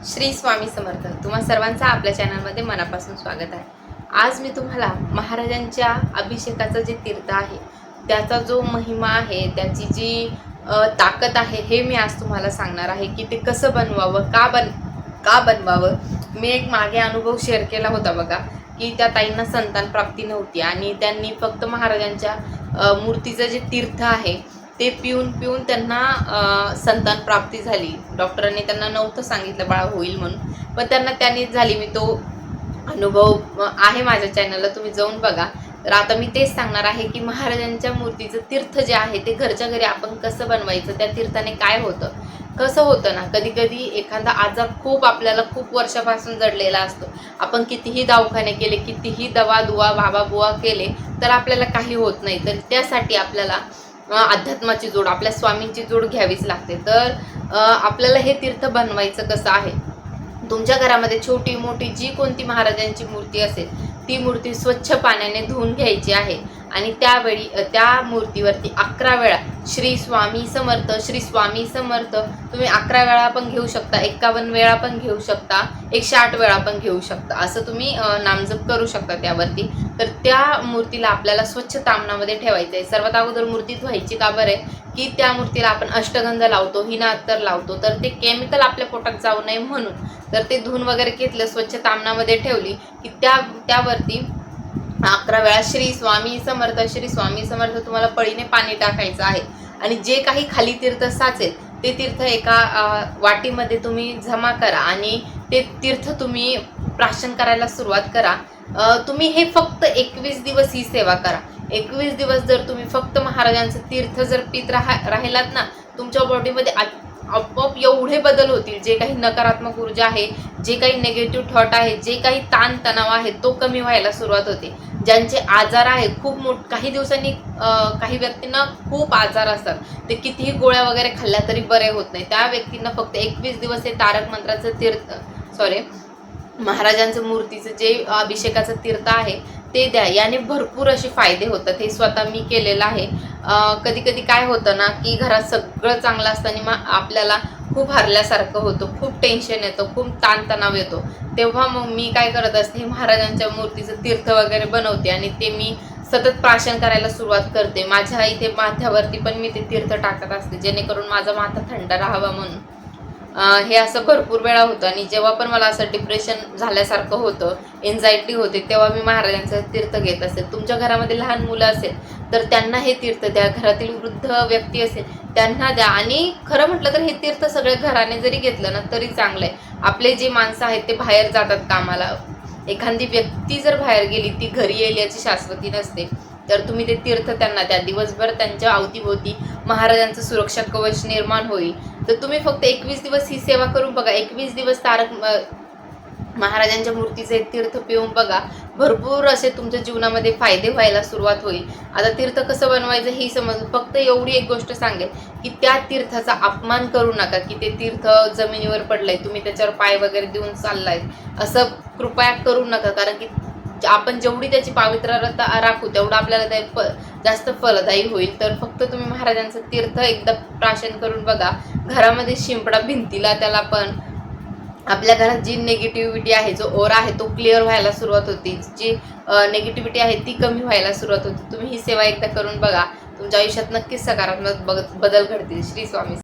श्री स्वामी समर्थ. तुम्हा सर्वांचं आपल्या चॅनलमध्ये मनापासून स्वागत आहे. आज मी तुम्हाला महाराजांच्या अभिषेकाचं जे तीर्थ आहे त्याचा जो महिमा आहे, त्याची जी ताकद आहे, हे मी आज तुम्हाला सांगणार आहे की ते कसं बनवावं, का बनवावं. मी एक मागे अनुभव शेअर केला होता बघा, की त्या ताईंना संतान प्राप्ती नव्हती आणि त्यांनी फक्त महाराजांच्या मूर्तीचं जे तीर्थ आहे ते पिऊन पिऊन त्यांना संतान प्राप्ती झाली. डॉक्टरांनी त्यांना नव्हतं सांगितलं बाळ होईल म्हणून, पण त्यांनी झाली. मी तो अनुभव आहे माझ्या चॅनलला, तुम्ही जाऊन बघा. तर आता मी तेच सांगणार आहे की महाराजांच्या मूर्तीचं तीर्थ जे आहे ते घरच्या घरी आपण कसं बनवायचं, त्या तीर्थाने काय होतं. कसं होतं ना, कधी कधी एखादा आजार आपल्याला खूप वर्षापासून जडलेला असतो. आपण कितीही दवाखाने केले, कितीही दवा दुवा बाबा बुवा केले, तर आपल्याला काही होत नाही. तर त्यासाठी आपल्याला अध्यात्माची जोड, आपल्या स्वामींची जोड घ्यावीच लागते. तर आपल्याला हे तीर्थ बनवायचं कसं आहे. तुमच्या घरामध्ये छोटी मोठी जी कोणती महाराजांची मूर्ती असेल ती मूर्ती स्वच्छ पाण्याने धुवून घ्यायची आहे आणि त्यावेळी त्या मूर्तीवरती 11 वेळा श्री स्वामी समर्थ, श्री स्वामी समर्थ तुम्ही 11 वेळा पण घेऊ शकता, 51 वेळा पण घेऊ शकता, 108 वेळा पण घेऊ शकता. असं तुम्ही नामजप करू शकता त्यावरती. तर त्या मूर्तीला आपल्याला स्वच्छ तामणामध्ये ठेवायचं आहे. सर्वात अगोदर मूर्ती धुवायची का बरं आहे, की त्या मूर्तीला आपण अष्टगंध लावतो, हिना अत्तर लावतो, तर ते केमिकल आपल्या पोटात जाऊ नये म्हणून. तर ते धुवून वगैरे घेतलं, स्वच्छ तामणामध्ये ठेवली की त्यावरती 11 वेळा श्री स्वामी समर्थ, श्री स्वामी समर्थ तुम्हाला पळीने पाणी टाकायचं आहे. आणि जे काही खाली तीर्थ साचेल ते तीर्थ एका वाटीमध्ये तुम्ही जमा करा आणि ते तीर्थ तुम्ही प्राशन करायला सुरुवात करा. तुम्ही हे फक्त 21 दिवस ही सेवा करा. 21 दिवस जर तुम्ही फक्त महाराजांचं तीर्थ जर पित राहिलात ना, तुमच्या बॉडीमध्ये आपोआप एवढे बदल होतील. जे काही नकारात्मक ऊर्जा आहे, जे काही निगेटिव्ह थॉट आहे, जे काही ताण तणाव आहे, तो कमी व्हायला सुरुवात होते. ज्यांचे आजार आहे काही दिवसांनी काही व्यक्तींना खूप आजार असतात, ते कितीही गोळ्या वगैरे खाल्ल्या तरी बरे होत नाही. त्या व्यक्तींना फक्त 21 दिवस हे तारक मंत्राचं महाराजांचं मूर्तीचं जे अभिषेकाचं तीर्थ आहे ते द्या. याने भरपूर असे फायदे होतात. हे स्वतः मी केलेलं आहे. कधी कधी काय होतं ना, की घरात सगळं चांगलं असताना आपल्याला खूप हरल्यासारखं होतं, खूप टेन्शन येतं, खूप ताणतणाव येतो. तेव्हा मग मी काय करत असते, महाराजांच्या मूर्तीचं तीर्थ वगैरे बनवते आणि ते मी सतत प्राशन करायला सुरुवात करते. माझ्या इथे माथ्यावरती पण मी ते तीर्थ टाकत असते, जेणेकरून माझा माथा थंड राहावा म्हणून. हे असं भरपूर वेळा होतं. आणि जेव्हा पण मला असं डिप्रेशन झाल्यासारखं होतं, एन्झायटी होते, तेव्हा मी महाराजांचं तीर्थ घेत असेल. तुमच्या घरामध्ये लहान मुलं असेल तर त्यांना हे तीर्थ द्या. घरातील वृद्ध व्यक्ती असेल त्यांना द्या. आणि खरं म्हटलं तर हे तीर्थ सगळ्या घराने जरी घेतलं ना तरी चांगलं आहे. आपले जे माणसं आहेत ते बाहेर जातात कामाला, एखादी व्यक्ती जर बाहेर गेली ती घरी येईल याची शाश्वती नसते. तर तुम्ही ते तीर्थ त्यांना द्या. दिवसभर त्यांच्या अवतीभोवती महाराजांचं सुरक्षा कवच निर्माण होईल. तर तुम्ही फक्त 21 दिवस ही सेवा करून बघा. 21 दिवस महाराजांच्या मूर्तीचे तीर्थ पिऊन बघा. भरपूर असे तुमच्या जीवनामध्ये फायदे व्हायला सुरुवात होईल. आता तीर्थ कसं बनवायचं हे समजून फक्त एवढी एक गोष्ट सांगेल की त्या तीर्थाचा अपमान करू नका. की ते तीर्थ जमिनीवर पडलंय, तुम्ही त्याच्यावर पाय वगैरे देऊन चाललाय, असं कृपया करू नका. कारण की आपण जेवढी त्याची पवित्रता राखू तेवढं आपल्याला ते जास्त फलदायी होईल. तर फक्त तुम्ही महाराजांचं तीर्थ एकदा प्राशन करून बघा. घरामध्ये शिंपडा भिंतीला त्याला पण आपल्या घरात जी निगेटिव्हिटी आहे, जो ओरा आहे तो क्लिअर व्हायला सुरुवात होती. जी निगेटिव्हिटी आहे ती कमी व्हायला सुरुवात होती. तुम्ही ही सेवा एकदा करून बघा. तुमच्या आयुष्यात नक्कीच सकारात्मक बदल घडतील. श्री स्वामी.